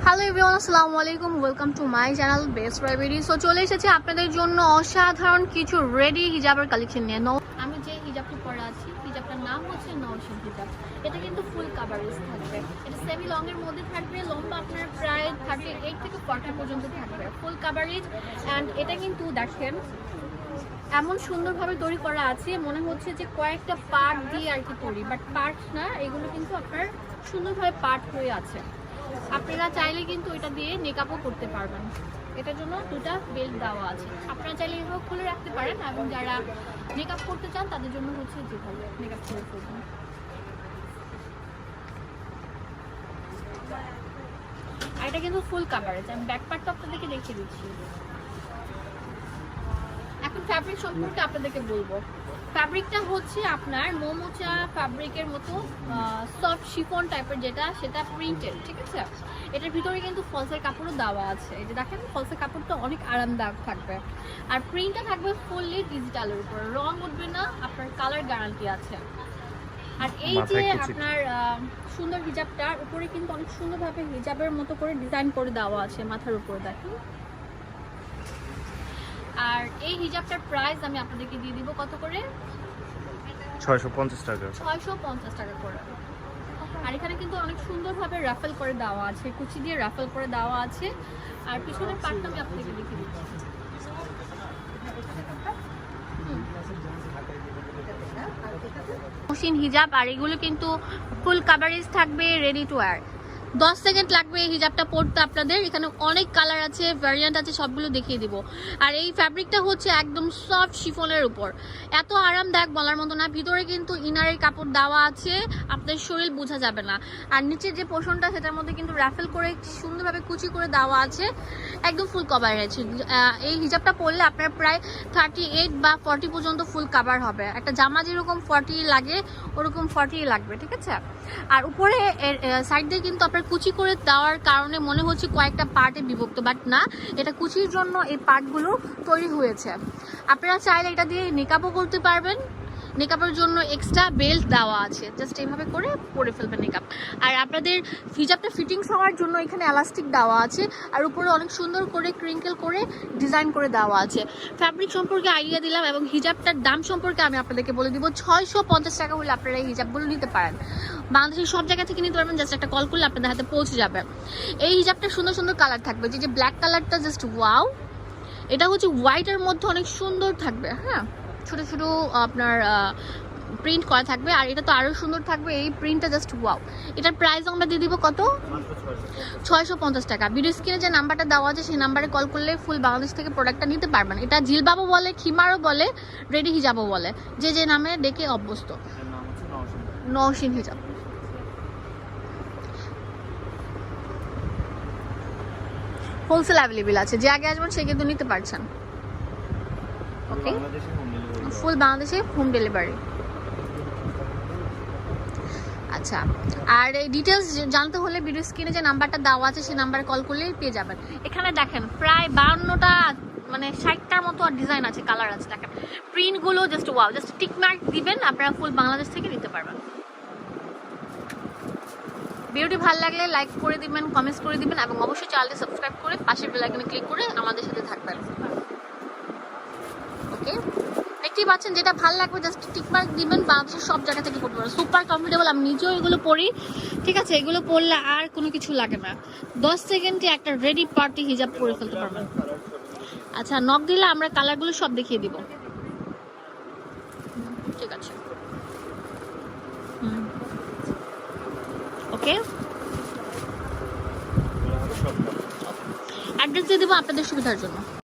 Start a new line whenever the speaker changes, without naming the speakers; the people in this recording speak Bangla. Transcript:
হ্যালো এভরিওয়ান, আসসালামু আলাইকুম। Welcome to my channel best প্রাইভেরি। সো চলে এসেছি আপনাদের জন্য অসাধারণ কিছু রেডি হিজাবের কালেকশন নিয়ে। আমি যে হিজাবটি পরে আছি, হিজাবটার নাম হচ্ছে নওশিন হিজাব। এটা কিন্তু ফুল কাভারেজ থাকবে, এটা সেমি লং এর মধ্যে থাকবে, লম্বা আপনার প্রায় 38 থেকে 40 পর্যন্ত থাকবে, ফুল কাভারেজ। অ্যান্ড এটা কিন্তু দেখেন এমন সুন্দরভাবে তৈরি করা আছে, মনে হচ্ছে যে কয়েকটা পার্ট দিয়ে আর কি তৈরি, বাট পার্ট না, এগুলো কিন্তু আপনার সুন্দরভাবে পার্ট হয়ে আছে। আপনারা চাইলে কিন্তু এটা দিয়ে মেকআপও করতে পারবেন। এটার জন্য দুটা বেল্ট দেওয়া আছে, আপনারা চাইলে এভাবে খুলে রাখতে পারেন, এবং যারা মেকআপ করতে চান তাদের জন্য হচ্ছে যেভাবে মেকআপ করে ফেলবেন। আর এটা কিন্তু ফুল কাভারেজ। আমি ব্যাক পার্টটা আপনাদেরকে দেখিয়ে দিচ্ছি। এখন ফ্যাব্রিক সম্পর্কে আপনাদেরকে বলবো। ফ্যাব্রিকটা হচ্ছে আপনার মোমোচা ফ্যাব্রিকের মতো সফট শিফন টাইপের, যেটা সেটা প্রিন্টেড, ঠিক আছে। এটার ভিতরে কিন্তু ফলসের কাপড়ও দেওয়া আছে। এই যে দেখেন, ফলসের কাপড়টা অনেক আরামদায়ক থাকবে, আর প্রিন্টটা থাকবে ফুললি ডিজিটালের উপর, রং উঠবে না, আপনার কালার গ্যারান্টি আছে। আর এই যে আপনার সুন্দর হিজাবটার উপরে কিন্তু অনেক সুন্দরভাবে হিজাবের মতো করে ডিজাইন করে দেওয়া আছে মাথার উপরে, দেখেন। আর এই হিজাবটার প্রাইস আমি আপনাদেরকে দিয়ে দিব কত করে?
650 টাকা।
650 টাকা করে। আর এখানে কিন্তু অনেক সুন্দরভাবে রাফেল করে দেওয়া আছে, কুচি দিয়ে রাফেল করে দেওয়া আছে। আর পিছনের পার্টটা আমি আপনাদেরকে দেখিয়ে দিচ্ছি। নওশিন হিজাব, আর এগুলো কিন্তু ফুল কাভারেজ থাকবে, রেডি টু ওয়্যার। 10 সেকেন্ড লাগবে এই হিজাবটা পরতে আপনাদের। এখানে অনেক কালার আছে, ভ্যারিয়েন্ট আছে, সবগুলো দেখিয়ে দিব। আর এই ফ্যাব্রিকটা হচ্ছে একদম সফট শিফনের উপর, এত আরামদায়ক বলার মতো না। ভিতরে কিন্তু ইনারের কাপড় দেওয়া আছে, আপনার শরীর বোঝা যাবে না। আর নিচের যে পোর্শনটা, সেটার মধ্যে কিন্তু রাফেল করে সুন্দরভাবে কুচি করে দেওয়া আছে, একদম ফুল কভার আছে। এই হিজাবটা পরলে আপনার প্রায় 38 বা 40 পর্যন্ত ফুল কাভার হবে। একটা জামা যেরকম 40 লাগে, ওরকম 40 লাগবে, ঠিক আছে। আর উপরে সাইড দিয়ে কিন্তু আপনার কুচি করে দেওয়ার কারণে মনে হচ্ছে কয়েকটা পার্টে বিভক্ত, বাট না, এটা কুচির জন্য এই পার্টগুলো তৈরি হয়েছে। আপনারা চাইলে এটা দিয়ে মেকআপও করতে পারবেন। মেকআপের জন্য এক্সট্রা বেল্ট দেওয়া আছে, জাস্ট এইভাবে করে পরে ফেলবেন মেকআপ। আর আপনাদের হিজাবটা ফিটিংস হওয়ার জন্য এখানে এলাস্টিক দেওয়া আছে, আর উপরে অনেক সুন্দর করে ক্রিঙ্কেল করে ডিজাইন করে দেওয়া আছে। ফ্যাব্রিক সম্পর্কে আইডিয়া দিলাম, এবং হিজাবটার দাম সম্পর্কে আমি আপনাদেরকে বলে দিব। 650 টাকা হলে আপনারা এই হিজাবগুলো নিতে পারেন। বাংলাদেশের সব জায়গা থেকে নিতে পারবেন, জাস্ট একটা কল করলে আপনাদের হাতে পৌঁছে যাবে। এই হিজাবটা সুন্দর সুন্দর কালার থাকবে, যে ব্ল্যাক কালারটা জাস্ট ওয়াও। এটা হচ্ছে হোয়াইটের মধ্যে অনেক সুন্দর থাকবে, হ্যাঁ, ছোট ছোট আপনার প্রিন্ট করা থাকবে। আর এটা তো আরো সুন্দর থাকবে, এই প্রিন্টটা জাস্ট ওয়াও। এটার প্রাইস আমরা দিয়ে দিব কত? 650 টাকা। ভিডিও স্ক্রিনে যে নাম্বারটা দেওয়া আছে, সেই নাম্বারে কল করলে ফুল বাংলাদেশ থেকে প্রোডাক্টটা নিতে পারবেন। এটা জিলবাবও বলে, খিমারও বলে, রেডি হিজাবও বলে, যে যে নামে ডেকে অভ্যস্ত। নওশিন হিজাব। হোলসেল অ্যাভেলেবেল আছে, যে আগে আসবেন সে কিন্তু নিতে পারছেন। ওকে, ফুল বাংলাদেশে হোম ডেলিভারি। আচ্ছা, আর এই ডিটেলস জানতে হলে ভিডিও স্ক্রিনে যে নাম্বারটা দেওয়া আছে, সেই নাম্বারে কল করলেই পেয়ে যাবেন। এখানে দেখেন প্রায় 52টা, মানে 60টার মতো ডিজাইন আছে, কালার আছে। দেখেন প্রিন্টগুলো just wow, just tick mark দিবেন, আপনারা ফুল বাংলাদেশ থেকে নিতে পারবেন। ভিডিওটি ভালো লাগলে লাইক করে দিবেন, কমেন্টস করে দিবেন, এবং অবশ্যই চ্যানেলটি সাবস্ক্রাইব করে পাশের বেল আইকনে ক্লিক করে আমাদের সাথে থাকবেন। ওকে, দেখতেই পাচ্ছেন, যেটা ভালো লাগবে জাস্ট টিক মার্ক দিবেন। বাংলাদেশের সব জায়গা থেকে পড়তে পারবেন, সুপার কমফোর্টেবল। আমি নিজেও এগুলো পরি, ঠিক আছে। এগুলো পরলে আর কোনো কিছু লাগে না, 10 সেকেন্ডে একটা রেডি পার্টি হিজাব পরে ফেলতে পারবেন। আচ্ছা, নক দিলে আমরা কালারগুলো সব দেখিয়ে দিব, ঠিক আছে। ওকে, অ্যাড্রেস দিয়ে দেবো আপনাদের সুবিধার জন্য।